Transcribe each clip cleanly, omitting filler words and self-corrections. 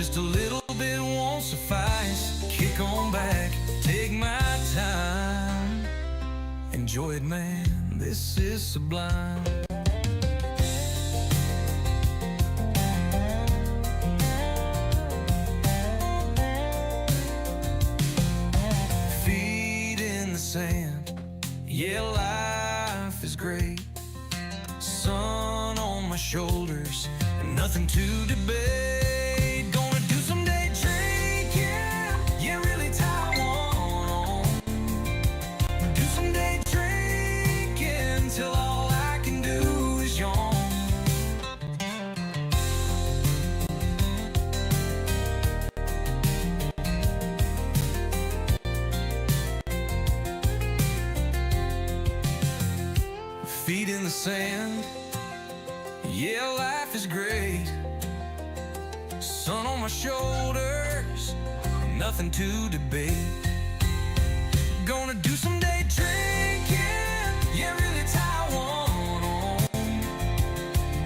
Just a little bit won't suffice. Kick on back, take my time. Enjoy it, man, this is sublime. Feet in the sand, yeah, life is great. Sun on my shoulders, and nothing to debate. Gonna do some day drinking, yeah, really tie one on. Do some day drinking till all I can do is yawn. Feet in the sand, yeah, life is great. Sun on my shoulders, nothing to debate. Gonna do some day drinking, yeah, really tie one on.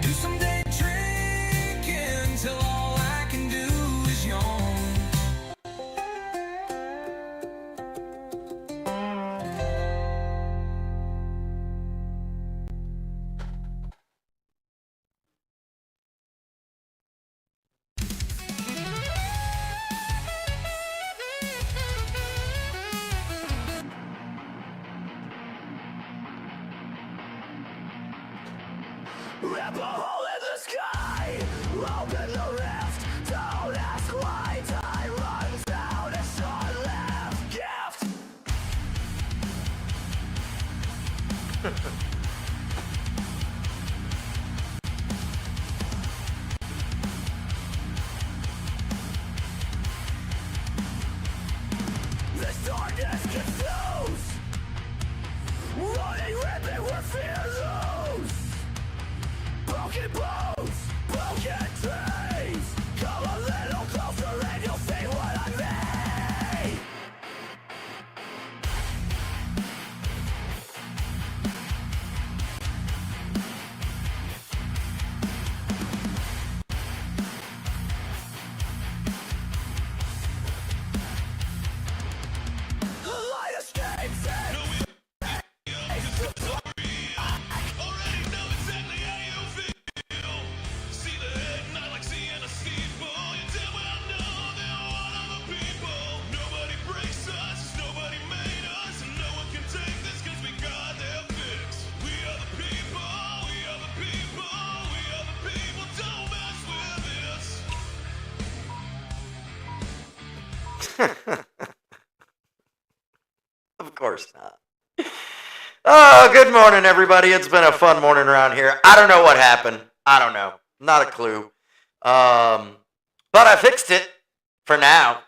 Do some day drinking till all I can do is yawn. Rip a hole in the sky, open the rift. Don't ask why time runs out, a short-lived gift. This darkness consumes, running ripping where fear lose. Broken bones, broken dreams. Come a little closer and you'll see what I mean. Light escapes and Already know exactly how you feel. See the head, not like seeing a steeple. You damn well know they're one of the people. Nobody breaks us, nobody made us, and no one can take this 'cause we got their fix. We are the people, we are the people, we are the people. Don't mess with this. Of course not. Oh, good morning, everybody. It's been a fun morning around here. I don't know what happened. I don't know. Not a clue. But I fixed it for now.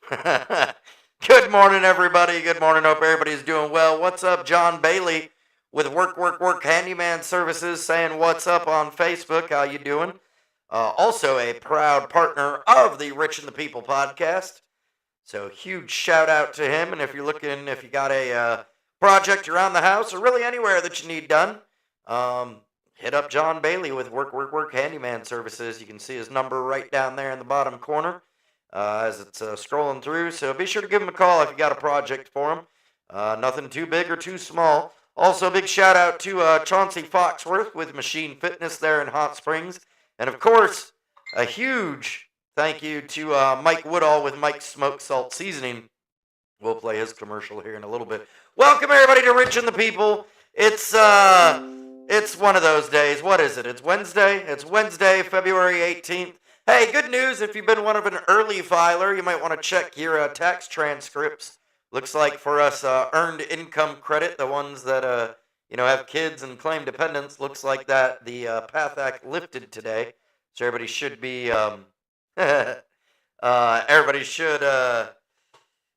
Good morning, everybody. Good morning. Hope everybody's doing well. What's up, John Bailey with Work Handyman Services saying what's up on Facebook. How you doing? Also a proud partner of the Rich and the People podcast. So huge shout out to him. And if you're looking, if you got a project around the house or really anywhere that you need done, hit up John Bailey with Work Handyman Services. You can see his number right down there in the bottom corner as it's scrolling through. So be sure to give him a call if you got a project for him. Nothing too big or too small. Also, a big shout out to Chauncey Foxworth with Machine Fitness there in Hot Springs. And of course, a huge thank you to Mike Woodall with Mike's Smoke Salt Seasoning. We'll play his commercial here in a little bit. Welcome everybody to Rich and the People. It's one of those days. What is it? It's Wednesday. It's Wednesday, February 18th. Hey, good news. If you've been one of an early filer, you might want to check your tax transcripts. Looks like for us earned income credit, the ones that have kids and claim dependents, looks like that the PATH Act lifted today. So everybody should be everybody should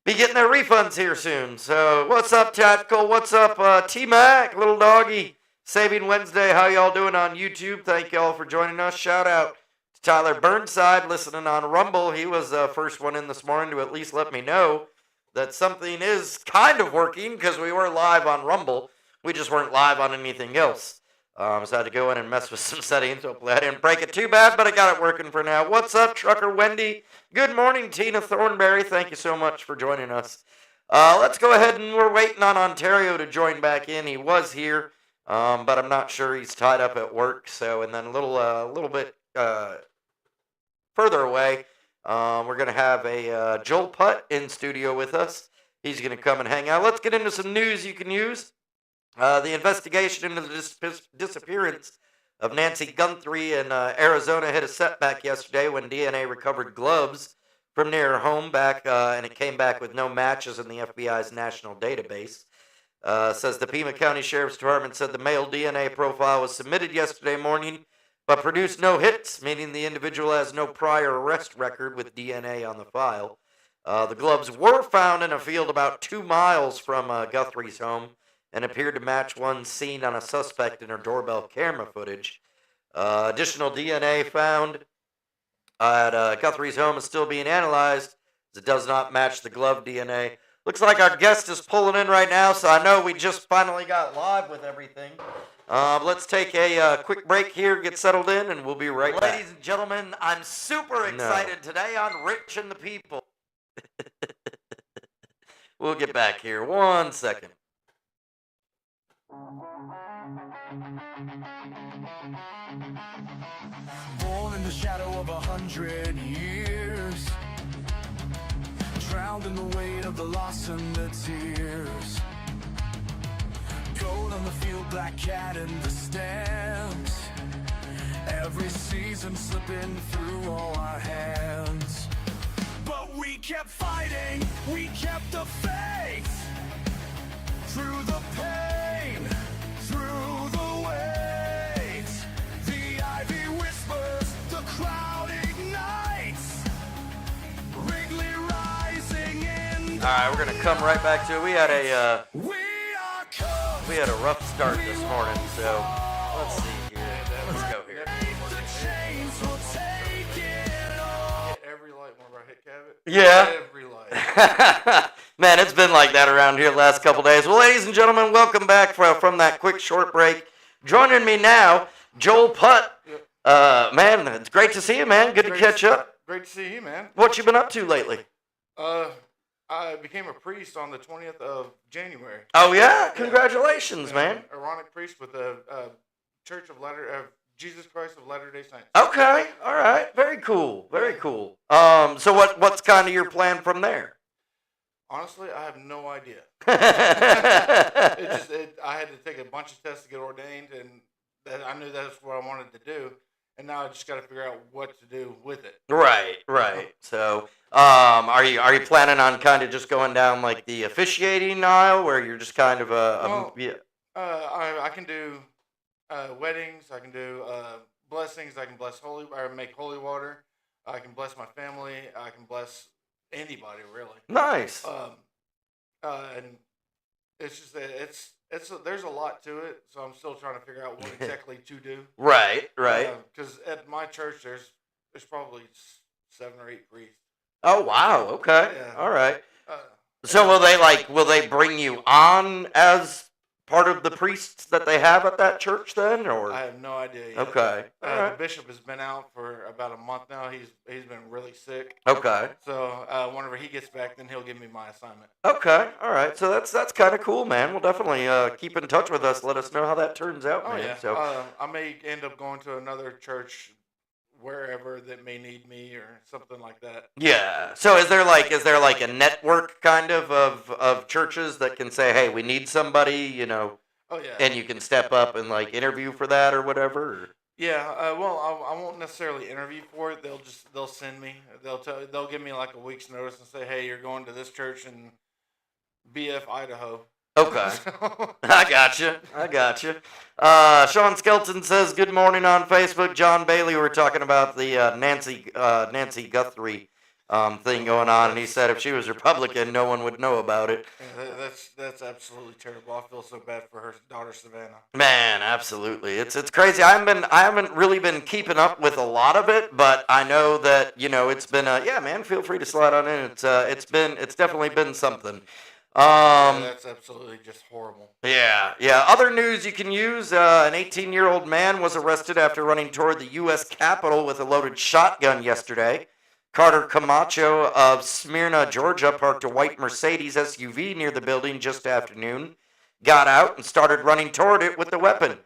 be getting their refunds here soon. So what's up, Tactical? What's up, T-Mac, little doggy? Saving Wednesday, how y'all doing on YouTube? Thank y'all for joining us. Shout out to Tyler Burnside listening on Rumble. He was the first one in this morning to at least let me know that something is kind of working because we were live on Rumble. We just weren't live on anything else. So I had to go in and mess with some settings. Hopefully I didn't break it too bad, but I got it working for now. What's up, Trucker Wendy? Good morning, Tina Thornberry. Thank you so much for joining us. Let's go ahead, and we're waiting on Ontario to join back in. He was here, but I'm not sure, he's tied up at work. So, and then a little bit further away, we're going to have a Joel Putt in studio with us. He's going to come and hang out. Let's get into some news you can use. The investigation into the disappearance of Nancy Guthrie in Arizona hit a setback yesterday when DNA recovered gloves from near her home and it came back with no matches in the FBI's national database. Says the Pima County Sheriff's Department said the male DNA profile was submitted yesterday morning, but produced no hits, meaning the individual has no prior arrest record with DNA on the file. The gloves were found in a field about 2 miles from Guthrie's home and appeared to match one seen on a suspect in her doorbell camera footage. Additional DNA found at Guthrie's home is still being analyzed, as it does not match the glove DNA. Looks like our guest is pulling in right now, so I know we just finally got live with everything. Let's take a quick break here, get settled in, and we'll be right back. Ladies and gentlemen, I'm super excited today on Rich and the People. We'll get back here. 1 second. Born in the shadow of 100 years, drowned in the weight of the loss and the tears. Gold on the field, black cat in the stands. Every season slipping through all our hands. But we kept fighting, we kept the faith. Through the pain, through the weight. The ivy whispers, the crowd ignites. Wrigley rising in the All right, we're gonna come right back to it. We had a we are rough start this morning, so let's see here. Let's go here. the chains will take it all. Every light whenever I hit Cabot. Yeah. Every light. Man, it's been like that around here the last couple days. Well, ladies and gentlemen, welcome back from that quick short break. Joining me now, Joel Putt. Man, it's great to see you, man. Good to catch up. Great to see you, man. What you been up to lately? I became a priest on the 20th of January. Oh yeah, congratulations, man. Aaronic priest with the Church of Jesus Christ of Latter-day Saints. Okay, all right, very cool, very cool. So what's kind of your plan from there? Honestly, I have no idea. Right, I had to take a bunch of tests to get ordained, and I knew that's what I wanted to do. And now I just got to figure out what to do with it. right. So, are you planning on kind of just going down like the officiating aisle, where you're just kind of I can do weddings. I can do blessings. I can bless make holy water. I can bless my family. I can bless anybody really. Nice. And it's just there's a lot to it, so I'm still trying to figure out what exactly to do. Right. Because at my church, there's probably 7 or 8 priests. Oh wow. Okay. Yeah. All right. So will they bring you on as part of the priests that they have at that church then, or? I have no idea yet. Okay. All The right. bishop has been out for about a month now. He's been really sick. Okay. So whenever he gets back, then he'll give me my assignment. Okay. All right. So that's kind of cool, man. We'll definitely keep in touch with us. Let us know how that turns out, Oh man. yeah. So I may end up going to another church wherever that may need me or something like that. yeah. So is there like a network kind of churches that can say, hey, we need somebody, Oh yeah. and you can step up and like interview for that or whatever? Or? Yeah. Well, I won't necessarily interview for it. They'll send me. They'll give me like a week's notice and say, hey, you're going to this church in BF, Idaho. Okay. I gotcha. Sean Skelton says, good morning on Facebook. John Bailey, we were talking about the Nancy Guthrie thing going on, and he said if she was Republican, no one would know about it. Yeah, that's absolutely terrible. I feel so bad for her daughter Savannah. Man, absolutely. It's crazy. I haven't really been keeping up with a lot of it, but I know that, it's been yeah, man, feel free to slide on in. It's definitely been something. That's absolutely just horrible. Yeah. Other news you can use, an 18-year-old man was arrested after running toward the U.S. Capitol with a loaded shotgun yesterday. Carter Camacho of Smyrna, Georgia, parked a white Mercedes SUV near the building just afternoon, got out, and started running toward it with the weapon.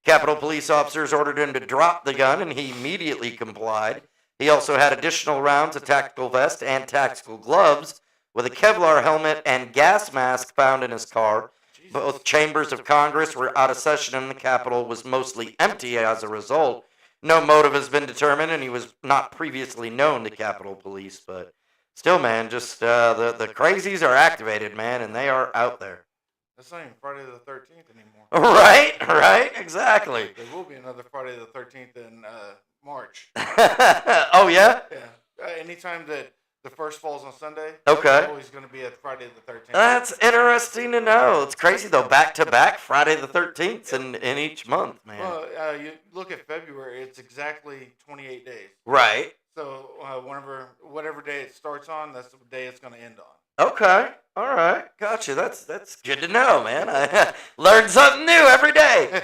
Capitol police officers ordered him to drop the gun, and he immediately complied. He also had additional rounds, a tactical vest, and tactical gloves, with a Kevlar helmet and gas mask found in his car. Both chambers of Congress were out of session and the Capitol was mostly empty as a result. No motive has been determined, and he was not previously known to Capitol Police. But still, man, just the crazies are activated, man, and they are out there. That's not even Friday the 13th anymore. Right, exactly. There will be another Friday the 13th in March. Oh, yeah? Yeah. Anytime that the first falls on Sunday, okay, there's always going to be a Friday the 13th. That's interesting to know. It's crazy, though. Back-to-back Friday the 13th in each month, man. Well, you look at February, it's exactly 28 days. Right. So whatever day it starts on, that's the day it's going to end on. Okay. All right. Gotcha. That's good to know, man. I learn something new every day.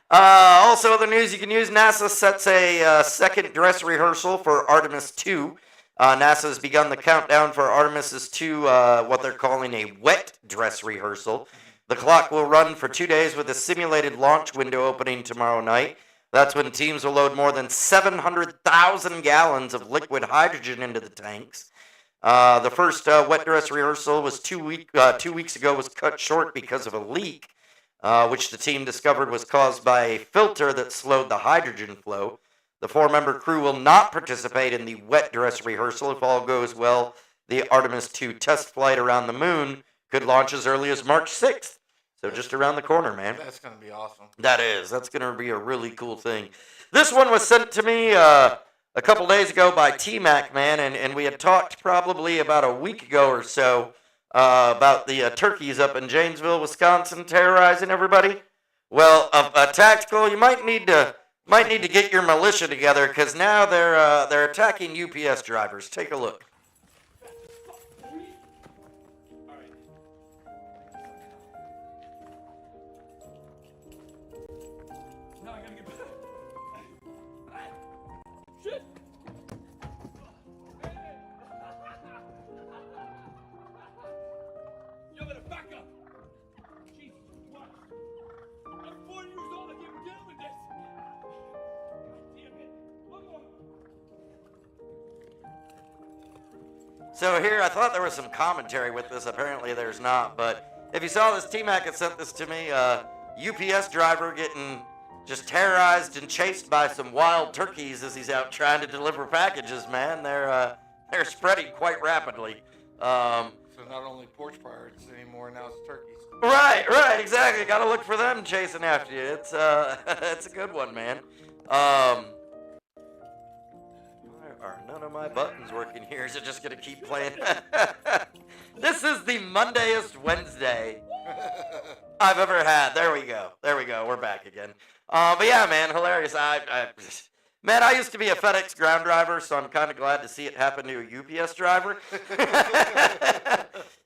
Also, other news you can use, NASA sets a second dress rehearsal for Artemis 2. NASA has begun the countdown for Artemis 2, what they're calling a wet dress rehearsal. The clock will run for 2 days with a simulated launch window opening tomorrow night. That's when teams will load more than 700,000 gallons of liquid hydrogen into the tanks. The first wet dress rehearsal was 2 weeks ago was cut short because of a leak, which the team discovered was caused by a filter that slowed the hydrogen flow. The 4-member crew will not participate in the wet dress rehearsal. If all goes well, the Artemis 2 test flight around the moon could launch as early as March 6th. So just around the corner, man. That's going to be awesome. That is. That's going to be a really cool thing. This one was sent to me a couple days ago by T-Mac, man, and we had talked probably about a week ago or so about the turkeys up in Janesville, Wisconsin, terrorizing everybody. Well, a tactical, you might need to get your militia together, because now they're attacking UPS drivers. Take a look. Now I gotta get back. Shit! You better back up! Jesus Christ! I'm 4 years old, I can't be dealing with this! Damn it! Look on! So here, I thought there was some commentary with this. Apparently there's not. But if you saw this, T-Mac had sent this to me. UPS driver getting just terrorized and chased by some wild turkeys as he's out trying to deliver packages, man. They're spreading quite rapidly. So not only porch pirates anymore, now it's turkeys. Right, exactly. Got to look for them chasing after you. It's it's a good one, man. Why are none of my buttons working here? Is it just gonna keep playing? This is the Mondayest Wednesday I've ever had. There we go. We're back again. But yeah, man, hilarious. Man, I used to be a FedEx ground driver, so I'm kind of glad to see it happen to a UPS driver.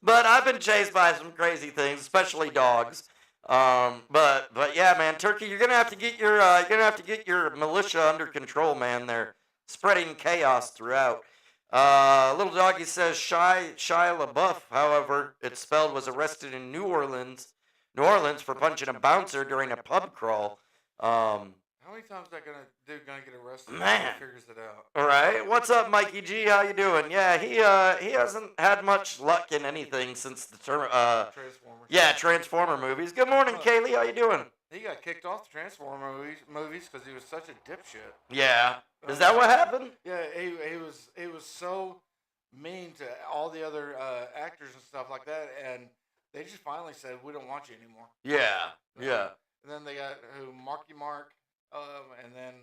But I've been chased by some crazy things, especially dogs. But yeah, man, Turkey, you're gonna have to get your militia under control, man. They're spreading chaos throughout. Little Doggy says Shia LaBeouf, however it's spelled, was arrested in New Orleans for punching a bouncer during a pub crawl. How many times is that gonna get arrested? Man. He figures it out. All right, what's up, Mikey G? How you doing? Yeah, he hasn't had much luck in anything since the Transformers. Yeah, Transformer movies. Good morning, Kaylee. How you doing? He got kicked off the Transformer movies because he was such a dipshit. Yeah. Is that what happened? Yeah, he was so mean to all the other actors and stuff like that, and they just finally said, "We don't want you anymore." Yeah. And then they got Marky Mark, and then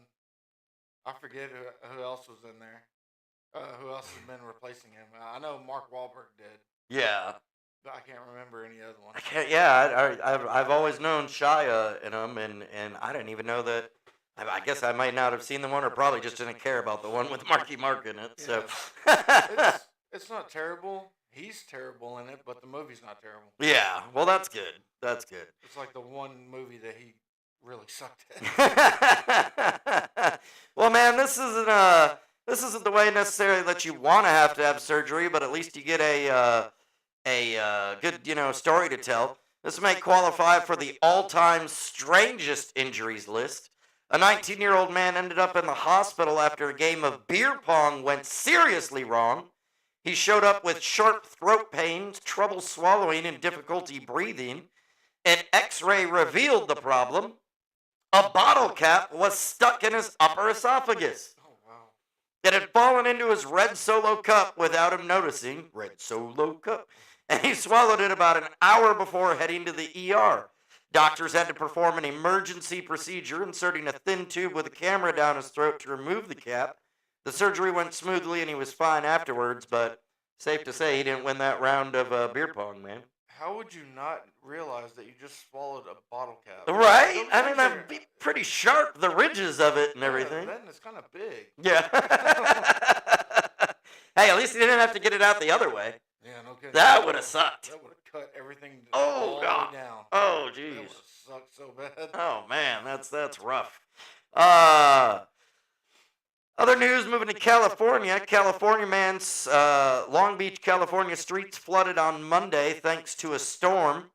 I forget who else was in there. Who else has been replacing him? I know Mark Wahlberg did. Yeah. But I can't remember any other one. I've always known Shia in them, and I didn't even know that. I guess I might not have seen the one, or probably just didn't care about the one with Marky Mark in it. So It's not terrible. he's terrible in it, but the movie's not terrible. Yeah, well, that's good. That's good. It's like the one movie that he really sucked at. Well, man, this isn't the way necessarily that you want to have surgery, but at least you get a good story to tell. This may qualify for the all-time strangest injuries list. A 19-year-old man ended up in the hospital after a game of beer pong went seriously wrong. He showed up with sharp throat pains, trouble swallowing, and difficulty breathing. An X-ray revealed the problem. A bottle cap was stuck in his upper esophagus. Oh, wow. It had fallen into his red Solo cup without him noticing. Red Solo cup. And he swallowed it about an hour before heading to the ER. Doctors had to perform an emergency procedure, inserting a thin tube with a camera down his throat to remove the cap. The surgery went smoothly and he was fine afterwards, but safe to say he didn't win that round of beer pong, man. How would you not realize that you just swallowed a bottle cap? Right? I mean, that'd be pretty sharp, the ridges of it and everything. Then it's kind of big. Yeah. Hey, at least he didn't have to get it out the other way. Yeah, no kidding. That would have sucked. That would have cut everything Oh, all God. the way down. Oh, That would jeez. have sucked so bad. Oh, man, that's rough. Other news, moving to California. California man's Long Beach, California streets flooded on Monday thanks to a storm.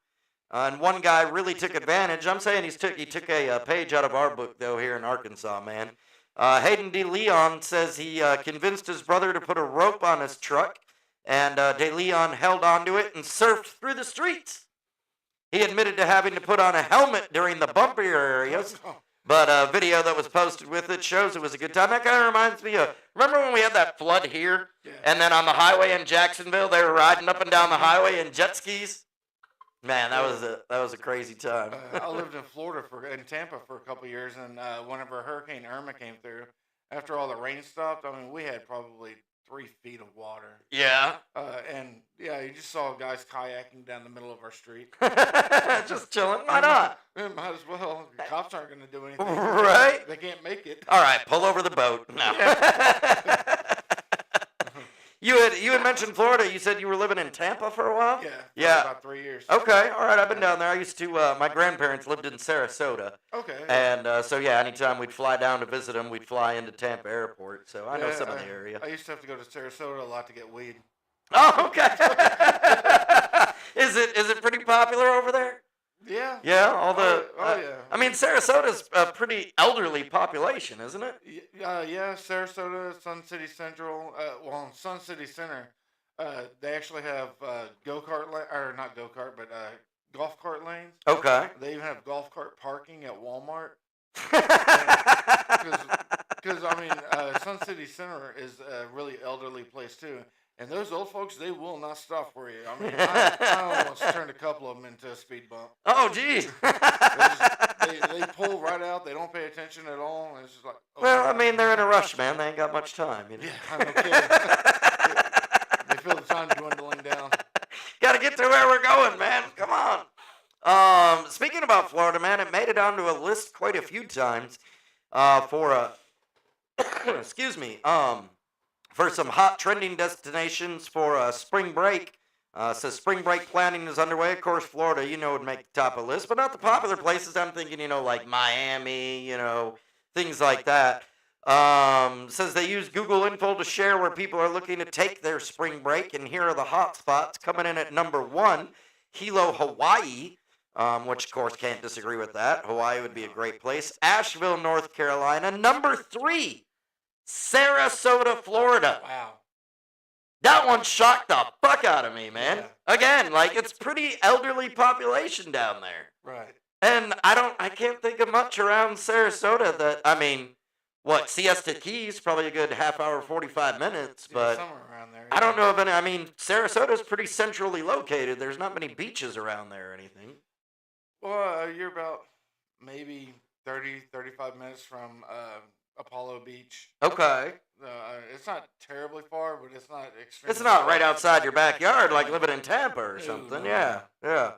And one guy really took advantage. I'm saying he took a page out of our book, though, here in Arkansas, man. Hayden De Leon says he convinced his brother to put a rope on his truck, and De Leon held onto it and surfed through the streets. He admitted to having to put on a helmet during the bumpier areas, but a video that was posted with it shows it was a good time. That kind of reminds me of, remember when we had that flood here, and then on the highway in Jacksonville, they were riding up and down the highway in jet skis? Man, that was a crazy time. I lived in Florida in Tampa for a couple years, and whenever Hurricane Irma came through, after all the rain stopped, I mean, we had probably 3 feet of water. Yeah. And yeah, you just saw guys kayaking down the middle of our street. Just chilling. Why not? Might as well. The cops aren't going to do anything. Right? They can't make it. All right, pull over the boat. No. You had mentioned Florida. You said you were living in Tampa for a while? Yeah. For about 3 years. Okay, all right. I've been down there. I used to. My grandparents lived in Sarasota. Okay. And so yeah, anytime we'd fly down to visit them, we'd fly into Tampa Airport. So I know some of the area. I used to have to go to Sarasota a lot to get weed. Oh, okay. Is it pretty popular over there? Yeah. Yeah, all the. yeah. I mean, Sarasota's a pretty elderly population, isn't it? Yeah, Sarasota, Sun City Central. Well, in Sun City Center, they actually have go-kart or not go-kart, but golf cart lanes. Okay. They even have golf cart parking at Walmart. Because I mean, Sun City Center is a really elderly place too. And those old folks, they will not stop for you. I mean, I almost turned a couple of them into a speed bump. Oh, geez. They pull right out. They don't pay attention at all. And it's just like, oh, Well, I mean, they're in a rush, man. They ain't got much time. You know? yeah, I'm no kidding. They feel the time dwindling down. Got to get to where we're going, man. Come on. Speaking about Florida, man, it made it onto a list quite a few times for a excuse me, for some hot trending destinations for spring break. Says spring break planning is underway. Of course, Florida, would make the top of the list, but not the popular places. I'm thinking, like Miami, things like that. Says they use Google Info to share where people are looking to take their spring break, and here are the hot spots. Coming in at number 1, Hilo, Hawaii, which of course can't disagree with that. Hawaii would be a great place. Asheville, North Carolina. Number 3, Sarasota, Florida. Wow. That one shocked the fuck out of me, man. Yeah. Again, like, it's pretty elderly population down there. Right. And I can't think of much around Sarasota that, I mean, what, Siesta Keys, probably a good half hour, 45 minutes, but somewhere around there. I don't know of any. I mean, Sarasota's pretty centrally located. There's not many beaches around there or anything. Well, you're about maybe 30, 35 minutes from Apollo Beach. Okay. It's not terribly far, but it's not extremely It's not far. right outside your backyard like living in Tampa or No, something. no. Yeah.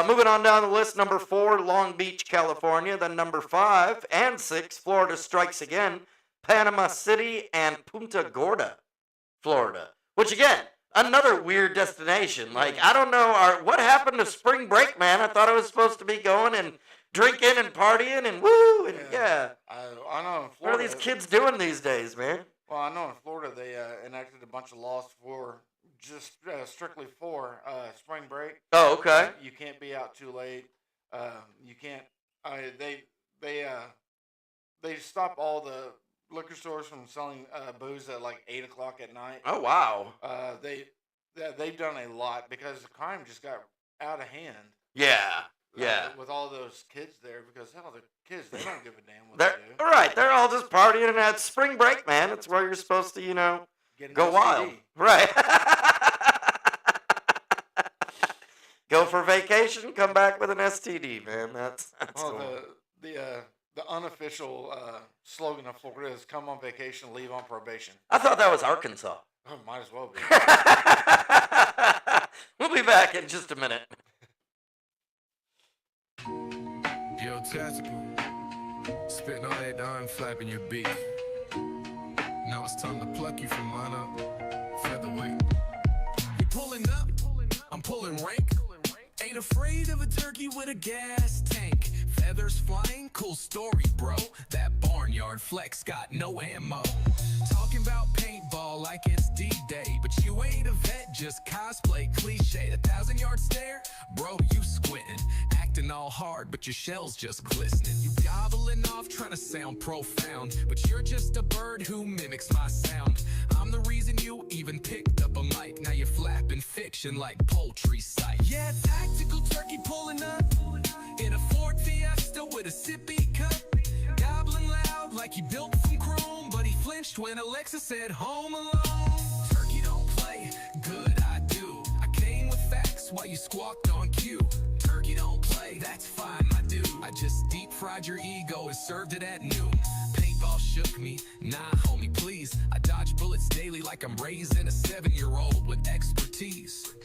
Moving on down the list, number 4, Long Beach, California. Then number 5 and 6, Florida strikes again. Panama City and Punta Gorda, Florida. Which again, Another weird destination. Like, I don't know, what happened to spring break, man? I thought I was supposed to be going and drinking and partying and woo, and yeah. I know in Florida. What are these kids doing these days, man? Well, I know in Florida they enacted a bunch of laws for just strictly for spring break. Oh, okay. You can't be out too late. You can't. They stop all the liquor stores from selling booze at like 8 o'clock at night. Oh, wow. They've done a lot because the crime just got out of hand. Yeah. Yeah. With all those kids there, because hell, the kids, they don't give a damn what They're they do. right. They're all just partying, and that's spring break, man. It's where you're supposed to, Get an go STD. wild. Right. Go for vacation, come back with an STD, man. That's Well, cool. the unofficial slogan of Florida is "Come on vacation, leave on probation." I thought that was Arkansas. Oh, might as well be. We'll be back in just a minute. Yo, Tactical. Spitting all that dime, flapping your beak. Now it's time to pluck you from line up. Featherweight. You pulling up, I'm pulling rank. Ain't afraid of a turkey with a gas tank. Feathers flying, cool story, bro. That barnyard flex got no ammo. Talking about paintball like it's D-Day, but you ain't a vet, just cosplay cliche. 1,000-yard stare, bro, you squinting. Acting all hard, but your shell's just glistening. You gobbling off, trying to sound profound, but you're just a bird who mimics my sound. I'm the reason you even picked up a mic. Now you're flapping fiction like poultry sight. Yeah, tactical turkey pulling up in a Ford Fiesta with a sippy cup, gobbling loud like he built from chrome, but he flinched when Alexa said home alone. Turkey don't play, good I do. I came with facts while you squawked on cue. Turkey don't play, that's fine, my dude. I just deep fried your ego and served it at noon. Paintball shook me, nah homie please. I dodge bullets daily like I'm raising a 7-year-old with expertise.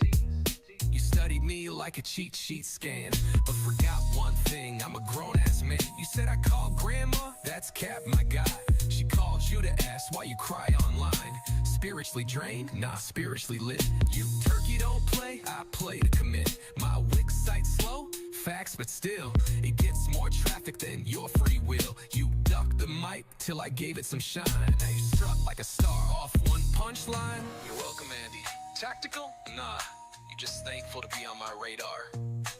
You studied me like a cheat sheet scan, but forgot one thing, I'm a grown-ass man. You said I called grandma? That's cap, my guy. She called you to ask why you cry online. Spiritually drained? Nah, spiritually lit. You turkey don't play, I play to commit. My Wix site slow? Facts, but still, it gets more traffic than your free will. You ducked the mic till I gave it some shine. Now you struck like a star off one punchline. You're welcome, Andy. Tactical? Nah. You just thankful to be on my radar.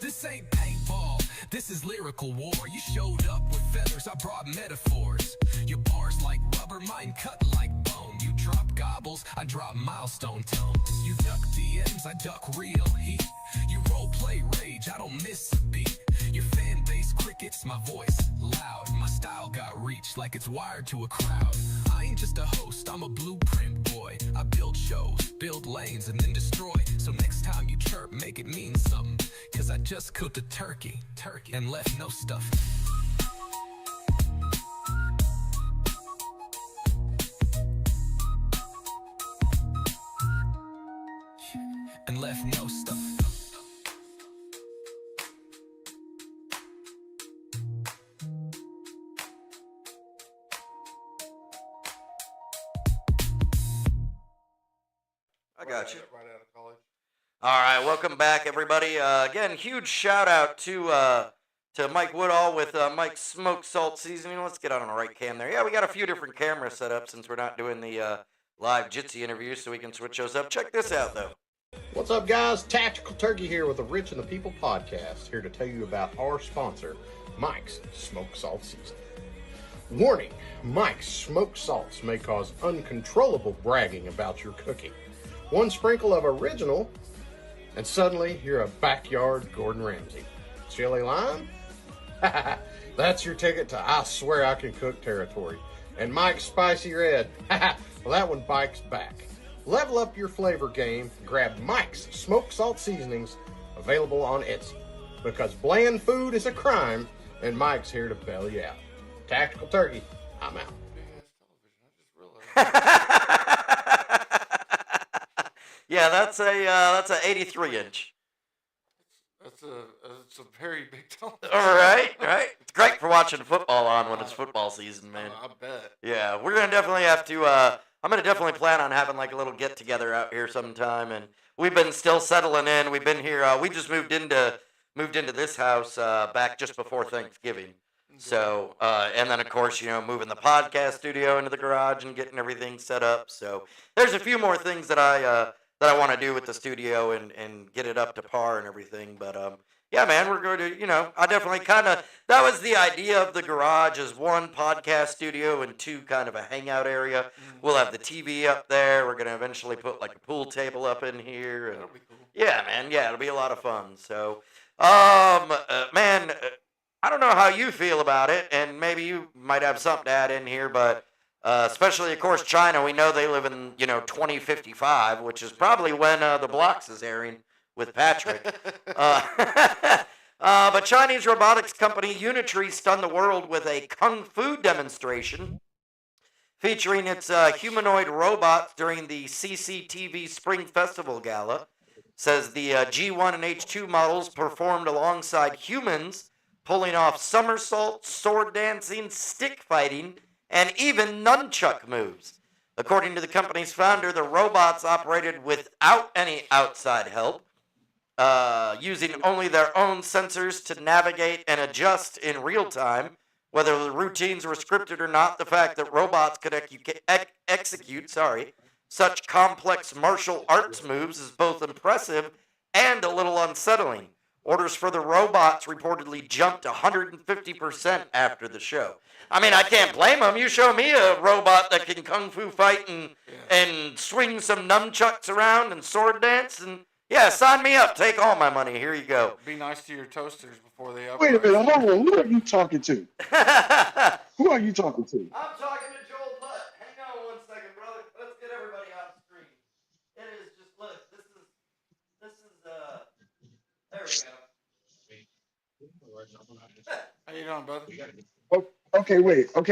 This ain't paintball, this is lyrical war. You showed up with feathers, I brought metaphors. Your bars like rubber, mine cut like bone. You drop gobbles, I drop milestone tones. You duck DMs, I duck real heat. You roleplay rage, I don't miss a beat. Your fan base crickets, my voice loud. My style got reach like it's wired to a crowd. I ain't just a host, I'm a blueprint boy. I build shows, build lanes, and then destroy. So next time you chirp, make it mean something. Cause I just cooked a turkey, and left no stuffing. And left no stuff. I got you. Right out of college. All right, welcome back, everybody. Again, huge shout out to Mike Woodall with Mike's Smoke Salt Seasoning. Let's get on the right cam there. Yeah, we got a few different cameras set up since we're not doing the live Jitsi interviews, so we can switch those up. Check this out, though. What's up, guys? Tactical Turkey here with the Rich and the People podcast, here to tell you about our sponsor, Mike's Smoke Salt Seasoning. Warning, Mike's Smoke Salts may cause uncontrollable bragging about your cooking. One sprinkle of original, and suddenly you're a backyard Gordon Ramsay. Chili lime? That's your ticket to I swear I can cook territory. And Mike's Spicy Red? Well, that one bites back. Level up your flavor game. Grab Mike's Smoke Salt Seasonings, available on Etsy. Because bland food is a crime, and Mike's here to bail you out. Tactical Turkey, I'm out. Big ass television. I just realized. Yeah, that's a 83-inch. It's a very big television. All right. It's great for watching football on when it's football season, man. I bet. Yeah, we're gonna definitely have to. I'm gonna definitely plan on having like a little get together out here sometime. And we've been still settling in. We've been here. We just moved into this house back just before Thanksgiving. So, and then of course, moving the podcast studio into the garage and getting everything set up. So there's a few more things that I want to do with the studio and get it up to par and everything. But yeah, man, we're going to, I definitely that was the idea of the garage, is one podcast studio and two kind of a hangout area. We'll have the TV up there. We're going to eventually put like a pool table up in here. And That'll be cool. yeah, man, yeah, it'll be a lot of fun. So, man, I don't know how you feel about it, and maybe you might have something to add in here, but especially, of course, China, we know they live in, 2055, which is probably when The Blocks is airing with Patrick. But Chinese robotics company Unitree stunned the world with a kung fu demonstration featuring its humanoid robots during the CCTV Spring Festival Gala. Says the G1 and H2 models performed alongside humans, pulling off somersaults, sword dancing, stick fighting, and even nunchuck moves. According to the company's founder, the robots operated without any outside help, using only their own sensors to navigate and adjust in real time. Whether the routines were scripted or not, the fact that robots could execute such complex martial arts moves is both impressive and a little unsettling. Orders for the robots reportedly jumped 150% after the show. I mean, I can't blame them. You show me a robot that can kung fu fight and swing some nunchucks around and sword dance, and yeah, sign me up. Take all my money. Here you go. Be nice to your toasters before they upgrade. Wait a minute, hold on. Who are you talking to? Who are you talking to? I'm talking to Joel Butt. Hang on one second, brother. Let's get everybody on screen. It is just, look, this is, there we go. How you doing, brother? Okay,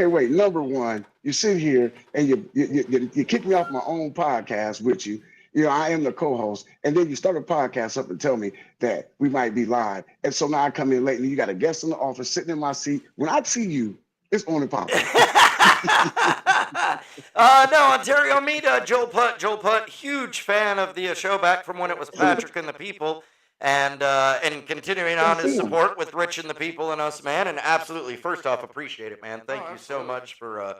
wait. Number one, you sit here and you kick me off my own podcast with you. I am the co-host, and then you start a podcast up and tell me that we might be live. And so now I come in late, and you got a guest in the office sitting in my seat. When I see you, it's on and popping. No, Ontario meet Joel Putt. Joel Putt, huge fan of the show back from when it was Patrick and the People. And continuing on his support with Rich and the People and us, man. And absolutely, first off, appreciate it, man. Thank you so much for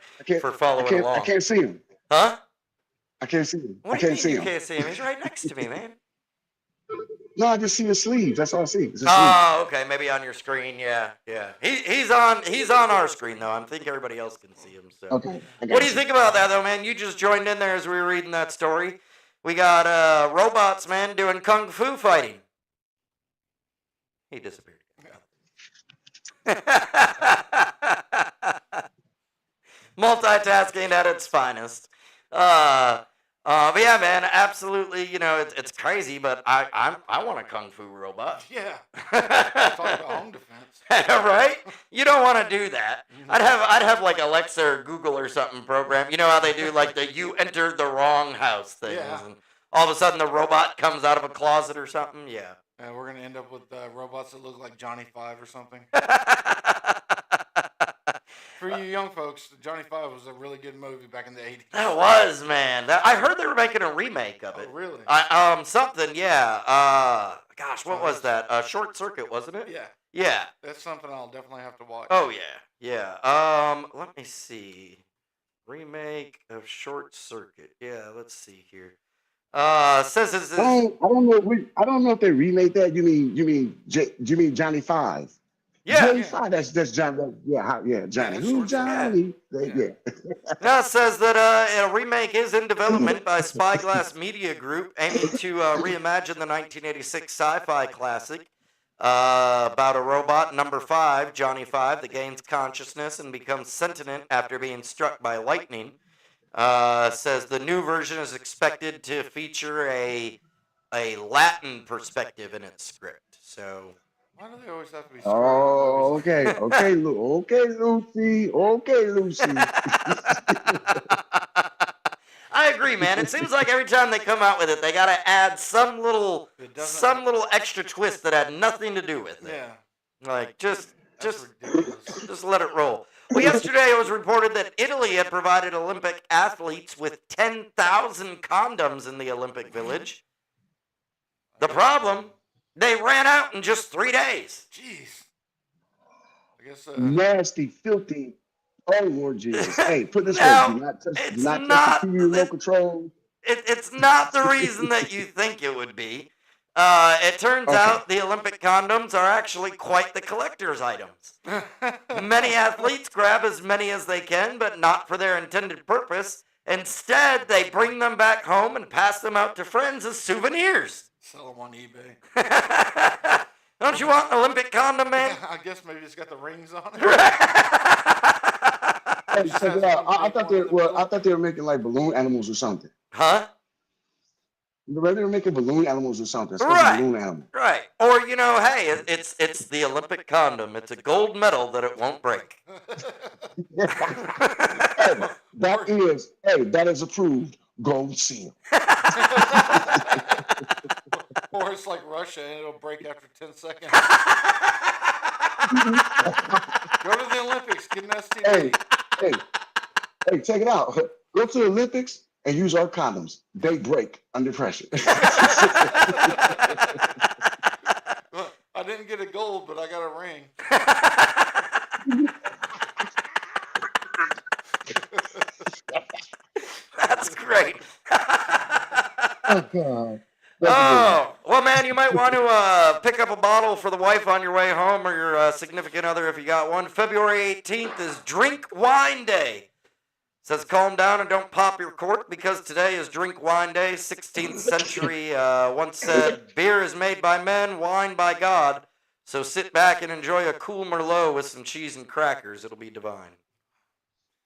following along. I can't see him. Huh? I can't see him. What do you mean you can't see him? He's right next to me, man. No, I just see his sleeves. That's all I see. Oh, okay. Maybe on your screen. Yeah. He's on our screen though. I think everybody else can see him. So. Okay. What do you think about that though, man? You just joined in there as we were reading that story. We got robots, man, doing kung fu fighting. He disappeared. Multitasking at its finest. But yeah, man, absolutely. It's crazy, but I want a kung fu robot. Yeah. Talk about home defense. Right? You don't want to do that. I'd have like Alexa or Google or something program. You know how they do like the "you entered the wrong house" things, and all of a sudden the robot comes out of a closet or something. Yeah. And we're gonna end up with robots that look like Johnny Five or something. For you young folks, Johnny Five was a really good movie back in the 80s. That was, man. I heard they were making a remake of it. Oh, really? Something, yeah. Gosh, what was that? Short Circuit, wasn't it? Yeah. Yeah. That's something I'll definitely have to watch. Oh, yeah. Let me see. Remake of Short Circuit. Yeah, let's see here. Says it's. I don't know if they remade that. You mean Johnny Five? Yeah. Johnny Five. That's Johnny. Yeah, Johnny. Who's Johnny? Yeah. Now it says that a remake is in development by Spyglass Media Group, aiming to reimagine the 1986 sci-fi classic about a robot, number 5, Johnny Five, that gains consciousness and becomes sentient after being struck by lightning. Says the new version is expected to feature a Latin perspective in its script. So. Why do they always have to be? Oh, okay, Lucy. I agree, man. It seems like every time they come out with it, they gotta add some little extra twist that had nothing to do with it. Yeah. Like just ridiculous. just let it roll. Well, yesterday it was reported that Italy had provided Olympic athletes with 10,000 condoms in the Olympic Village. The problem, they ran out in just 3 days. Jeez. I guess. Nasty, filthy. Oh Lord Jesus! Hey, put this way: Now, do it's not touch the not TV remote control. it's not the reason that you think it would be. It turns Okay. out the Olympic condoms are actually quite the collector's items. Many athletes grab as many as they can, but not for their intended purpose. Instead, they bring them back home and pass them out to friends as souvenirs. Sell them on eBay. Don't you want an Olympic condom, man? I guess maybe it's got the rings on it. Hey, check it out. I thought they were making like balloon animals or something. Huh? They were making balloon animals or something. Right. Balloon animal. Right. Or, hey, it's the Olympic condom. It's a gold medal that it won't break. Hey, that is approved gold seal. Or it's like Russia and it'll break after 10 seconds. Go to the Olympics, get an STD. Hey, check it out. Go to the Olympics and use our condoms. They break under pressure. Well, I didn't get a gold, but I got a ring. That's great. Oh, God. Oh, well, man, you might want to pick up a bottle for the wife on your way home or your significant other if you got one. February 18th is Drink Wine Day. Says calm down and don't pop your cork because today is Drink Wine Day. 16th century once said, beer is made by men, wine by God. So sit back and enjoy a cool Merlot with some cheese and crackers. It'll be divine.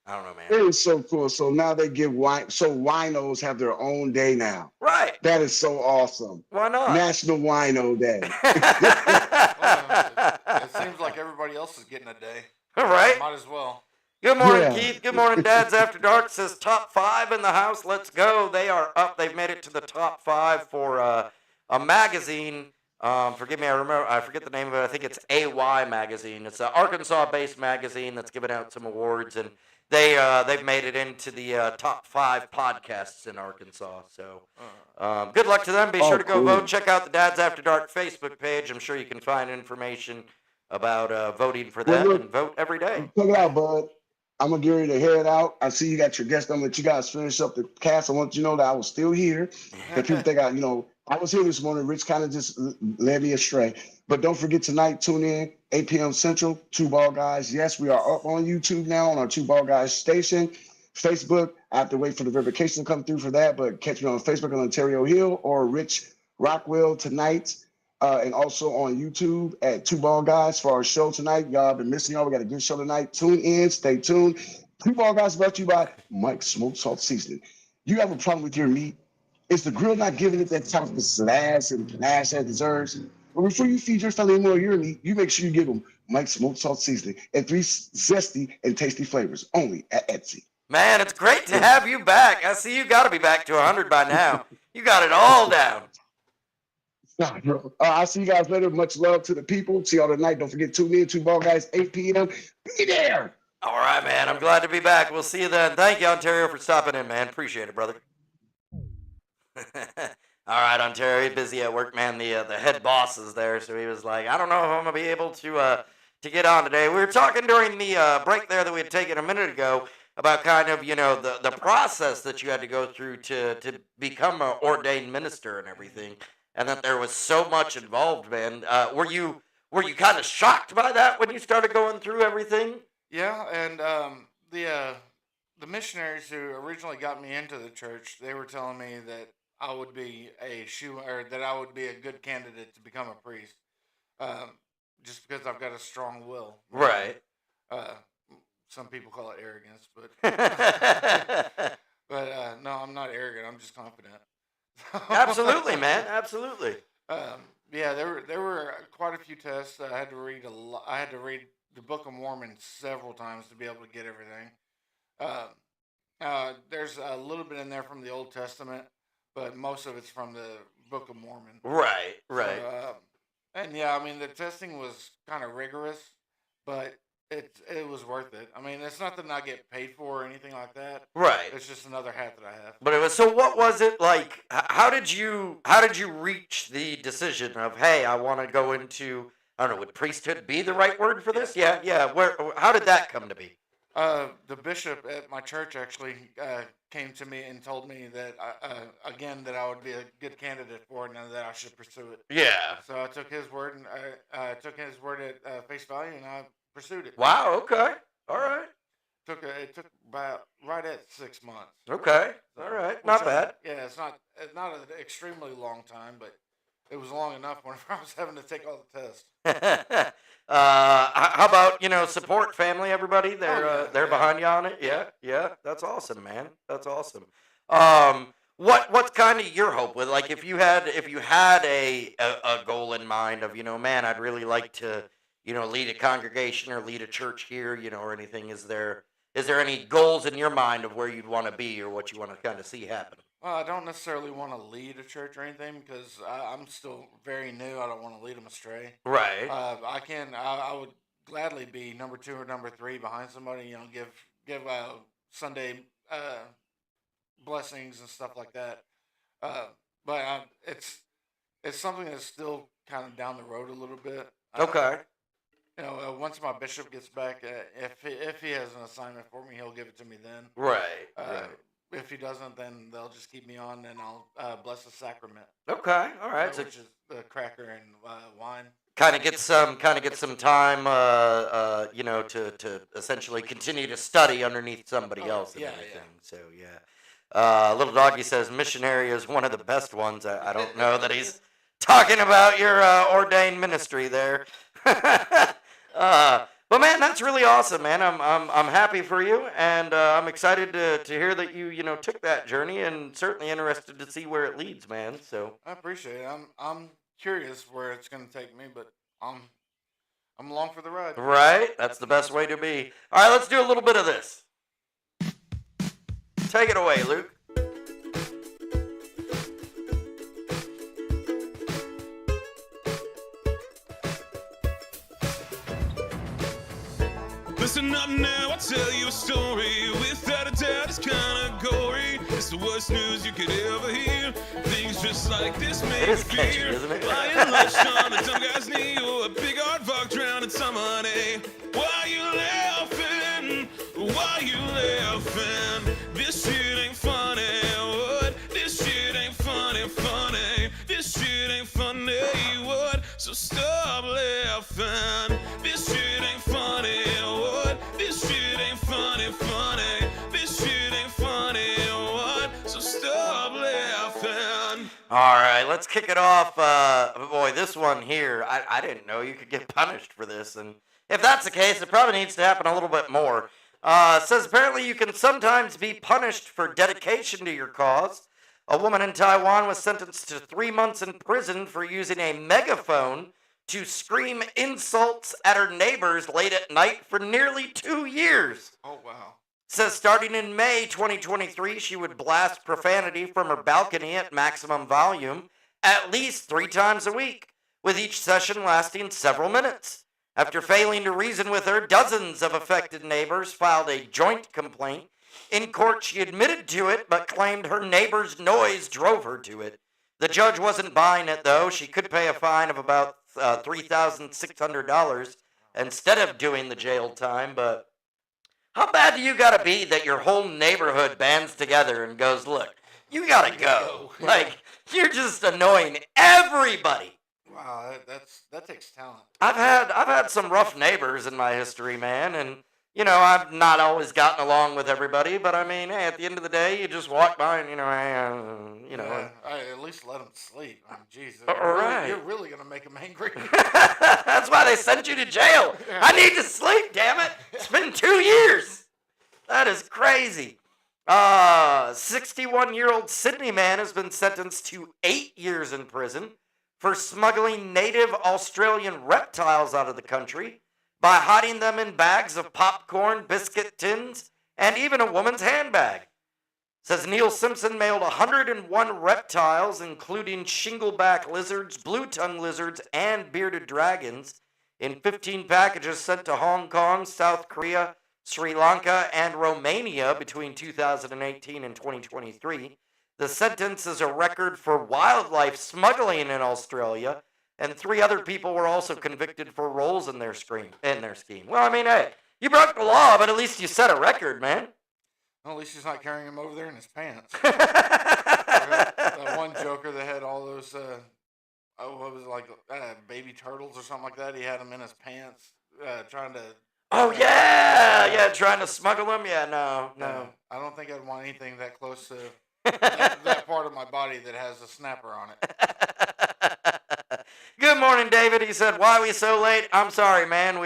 I don't know, man. It is so cool. So now they give wine. So winos have their own day now. Right. That is so awesome. Why not? National Wino Day. It seems like everybody else is getting a day. All right. Might as well. Good morning, Yeah. Keith. Good morning, Dad's After Dark. Says top 5 in the house. Let's go. They are up. They've made it to the top 5 for a magazine. Forgive me, I forget the name of it. I think it's AY magazine. It's an Arkansas-based magazine that's giving out some awards, and they've made it into the top 5 podcasts in Arkansas. So good luck to them. Be sure to go cool. vote. Check out the Dad's After Dark Facebook page. I'm sure you can find information about voting for them and vote every day. Check it out, bud. I'm going to get ready to head out. I see you got your guest. I'm going to let you guys finish up the cast. I want you to know that I was still here. That people think I was here this morning. Rich kind of just led me astray. But don't forget tonight, tune in, 8 p.m. Central, Two Ball Guys. Yes, we are up on YouTube now on our Two Ball Guys station. Facebook, I have to wait for the verification to come through for that, but catch me on Facebook on Ontario Hill or Rich Rockwell tonight. And also on YouTube at Two Ball Guys for our show tonight. Y'all have been missing y'all. We got a good show tonight. Tune in, stay tuned. Two Ball Guys brought to you by Mike's Smoked Salt Seasoning. You have a problem with your meat? Is the grill not giving it that type of slash and panache that it deserves? Well, before you feed your family more of your meat, you make sure you give them Mike's Smoked Salt Seasoning and 3 zesty and tasty flavors only at Etsy. Man, it's great to have you back. I see you got to be back to 100 by now. You got it all down. Nah, bro. I'll see you guys later. Much love to the people. See y'all tonight. Don't forget, tune in, Two Ball Guys, 8 p.m. Be there. All right, man. I'm glad to be back. We'll see you then. Thank you, Ontario, for stopping in, man. Appreciate it, brother. All right, Ontario, busy at work, man. The head boss is there, so he was like, I don't know if I'm gonna be able to get on today. We were talking during the break there that we had taken a minute ago about kind of the process that you had to go through to become an ordained minister and everything, and that there was so much involved, man. Were you kind of shocked by that when you started going through everything? Yeah, and the missionaries who originally got me into the church, they were telling me that I would be that I would be a good candidate to become a priest, just because I've got a strong will. Right. Some people call it arrogance, but no, I'm not arrogant. I'm just confident. Absolutely, man. Absolutely. Yeah, there were quite a few tests. I had to read I had to read the Book of Mormon several times to be able to get everything. There's a little bit in there from the Old Testament, but most of it's from the Book of Mormon. Right. So, and yeah, I mean the testing was kind of rigorous, but it was worth it. I mean, it's nothing I get paid for or anything like that. Right. It's just another hat that I have. But it was, so what was it like? How did you reach the decision of, hey, I want to go into, I don't know, would priesthood be the right word for this? Yeah, yeah. How did that come to be? The bishop at my church actually came to me and told me that again that I would be a good candidate for it and that I should pursue it. Yeah. So I took his word and I took his word at face value and I pursued it. Wow. Okay. All right. It took about right at 6 months. Okay. All right. Not bad. Yeah, it's not an extremely long time, but it was long enough whenever I was having to take all the tests. How about, support family, everybody? They're behind you on it. Yeah. Yeah. That's awesome, man. That's awesome. What's kind of your hope with, like, if you had a goal in mind of, man, I'd really like to, lead a congregation or lead a church here, or anything. Is there any goals in your mind of where you'd want to be or what you want to kind of see happen? Well, I don't necessarily want to lead a church or anything because I'm still very new. I don't want to lead them astray. Right. I would gladly be number 2 or number 3 behind somebody. Give Sunday blessings and stuff like that. But it's something that's still kind of down the road a little bit. Okay. Once my bishop gets back, if he has an assignment for me, he'll give it to me then. Right. Right. If he doesn't, then they'll just keep me on, and I'll bless the sacrament. Okay, all right. So which is the cracker and wine. Kind of get some time, to essentially continue to study underneath somebody else and everything. Yeah. So yeah. Little Doggy says missionary is one of the best ones. I don't know that he's talking about your ordained ministry there. But man, that's really awesome, man. I'm happy for you, and I'm excited to hear that you took that journey, and certainly interested to see where it leads, man. So I appreciate it. I'm curious where it's going to take me, but I'm along for the ride. Right, that's the best way to be. All right, let's do a little bit of this. Take it away, Luke. Listen up now, I'll tell you a story. Without a doubt, it's kinda gory. It's the worst news you could ever hear. Things just like this make It is me catchy, fear. isn't it? Lying lunchtime, a dumb guy's knee, or a big hard rock drowning somebody. Why you laughing? Why you laughing? This shit ain't funny. What? This shit ain't funny. This shit ain't funny. What? So stop laughing. This shit ain't funny. What? This shit ain't funny. This shit ain't funny. What? So stop laughing. All right, let's kick it off. Boy, this one here, I didn't know you could get punished for this, and if that's the case, it probably needs to happen a little bit more. It says apparently you can sometimes be punished for dedication to your cause. A woman in Taiwan was sentenced to 3 months in prison for using a megaphone to scream insults at her neighbors late at night for nearly 2 years. Oh, wow. Says starting in May 2023, she would blast profanity from her balcony at maximum volume at least 3 times a week, with each session lasting several minutes. After failing to reason with her, dozens of affected neighbors filed a joint complaint. In court, she admitted to it, but claimed her neighbor's noise drove her to it. The judge wasn't buying it, though. She could pay a fine of about $3,600 instead of doing the jail time, but how bad do you gotta be that your whole neighborhood bands together and goes, look, you gotta go. Like, you're just annoying everybody. Wow, that takes talent. I've had some rough neighbors in my history, man, and I've not always gotten along with everybody, but I mean, hey, at the end of the day, you just walk by and Yeah, I at least let them sleep. I mean, geez, right. You're really gonna make them angry. That's why they sent you to jail. I need to sleep, damn it. It's been 2 years. That is crazy. 61-year-old Sydney man has been sentenced to 8 years in prison for smuggling native Australian reptiles out of the country by hiding them in bags of popcorn, biscuit tins, and even a woman's handbag. Says Neil Simpson mailed 101 reptiles, including shingleback lizards, blue-tongue lizards, and bearded dragons, in 15 packages sent to Hong Kong, South Korea, Sri Lanka, and Romania between 2018 and 2023. The sentence is a record for wildlife smuggling in Australia, and 3 other people were also convicted for roles in their scheme. Well, I mean, hey, you broke the law, but at least you set a record, man. Well, at least he's not carrying him over there in his pants. That one joker that had all those, what was it, like baby turtles or something like that? He had them in his pants, trying to. Oh yeah, trying to smuggle them. Yeah, no. I don't think I'd want anything that close to that part of my body that has a snapper on it. Good morning, David. He said, "Why are we so late?" I'm sorry, man.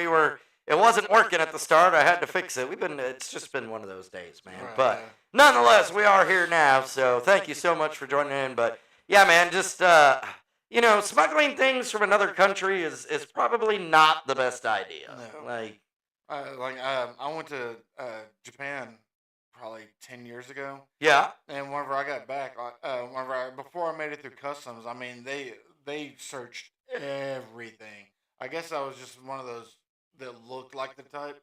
It wasn't working at the start. I had to fix it. It's just been one of those days, man. Right, but nonetheless, we are here now. So thank you so much for joining in. But yeah, man, just smuggling things from another country is probably not the best idea. No. I went to Japan probably 10 years ago. Yeah. And whenever I got back, before I made it through customs, I mean, they searched everything. I guess I was just one of those that looked like the type.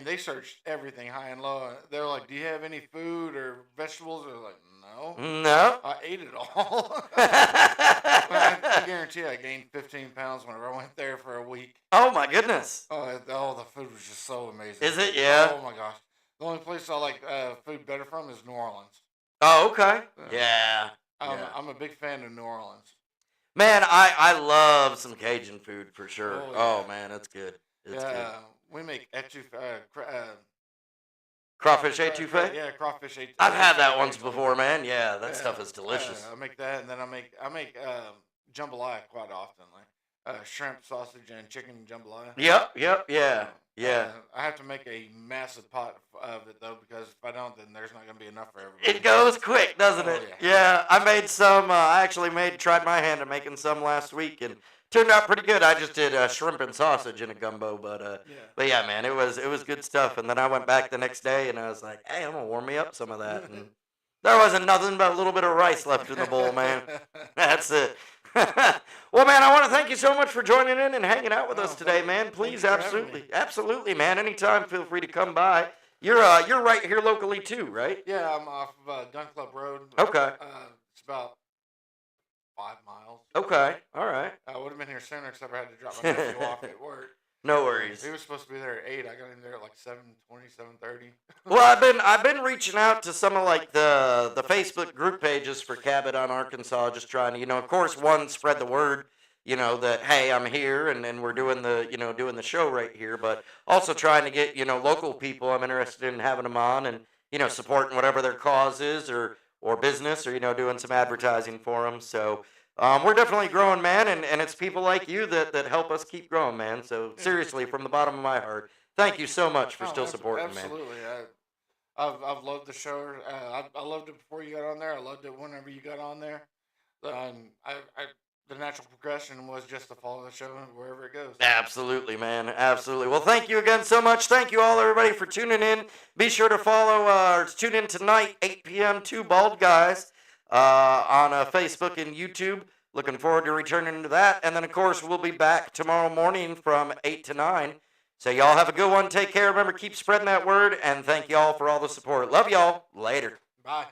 They searched everything high and low. They were like, "Do you have any food or vegetables?" Or like, "No." No. I ate it all. I guarantee I gained 15 pounds whenever I went there for a week. Oh my goodness. Oh, the food was just so amazing. Is it? Yeah. Oh my gosh. The only place I like food better from is New Orleans. Oh, okay. Yeah. I'm a big fan of New Orleans. Man, I love some Cajun food for sure. Oh, yeah. Man, it's good. It's Yeah, good. we make Crawfish etouffee? Yeah, crawfish etouffee. I've had that once before, man. Yeah, that stuff is delicious. I make that, and then I make jambalaya quite often, like shrimp, sausage, and chicken jambalaya. Yep, yeah. I have to make a massive pot of it though, because if I don't, then there's not going to be enough for everybody. It goes quick, doesn't it? Yeah. I made some. I actually tried my hand at making some last week, and turned out pretty good. I just did shrimp and sausage in a gumbo, but yeah, man, it was good stuff. And then I went back the next day, and I was like, hey, I'm gonna warm me up some of that. And there wasn't nothing but a little bit of rice left in the bowl, man. That's it. Well, man, I want to thank you so much for joining in and hanging out with us today, man. Please, absolutely, man. Anytime, feel free to come by. You're right here locally too, right? Yeah, I'm off of Gun Club Road. Okay. It's about 5 miles. Okay. All right. I would have been here sooner, except I had to drop my nephew off at work. No worries. He was supposed to be there at 8. I got him there at like 7:20, 7:30. Well, I've been reaching out to some of like the Facebook group pages for Cabot on Arkansas, just trying to, of course, spread the word, that hey, I'm here and we're doing the show right here, but also trying to get, local people. I'm interested in having them on and, supporting whatever their cause is or business or, doing some advertising for them. So we're definitely growing, man, and it's people like you that help us keep growing, man. So seriously, from the bottom of my heart, thank you so much for still supporting, absolutely. Man. Absolutely. I've loved the show. I loved it before you got on there. I loved it whenever you got on there. The natural progression was just to follow the show wherever it goes. Absolutely, man. Absolutely. Well, thank you again so much. Thank you all, everybody, for tuning in. Be sure to follow or tune in tonight, 8 p.m. to Bald Guys on Facebook and YouTube. Looking forward to returning to that. And then, of course, we'll be back tomorrow morning from 8 to 9. So y'all have a good one. Take care. Remember, keep spreading that word. And thank y'all for all the support. Love y'all. Later. Bye.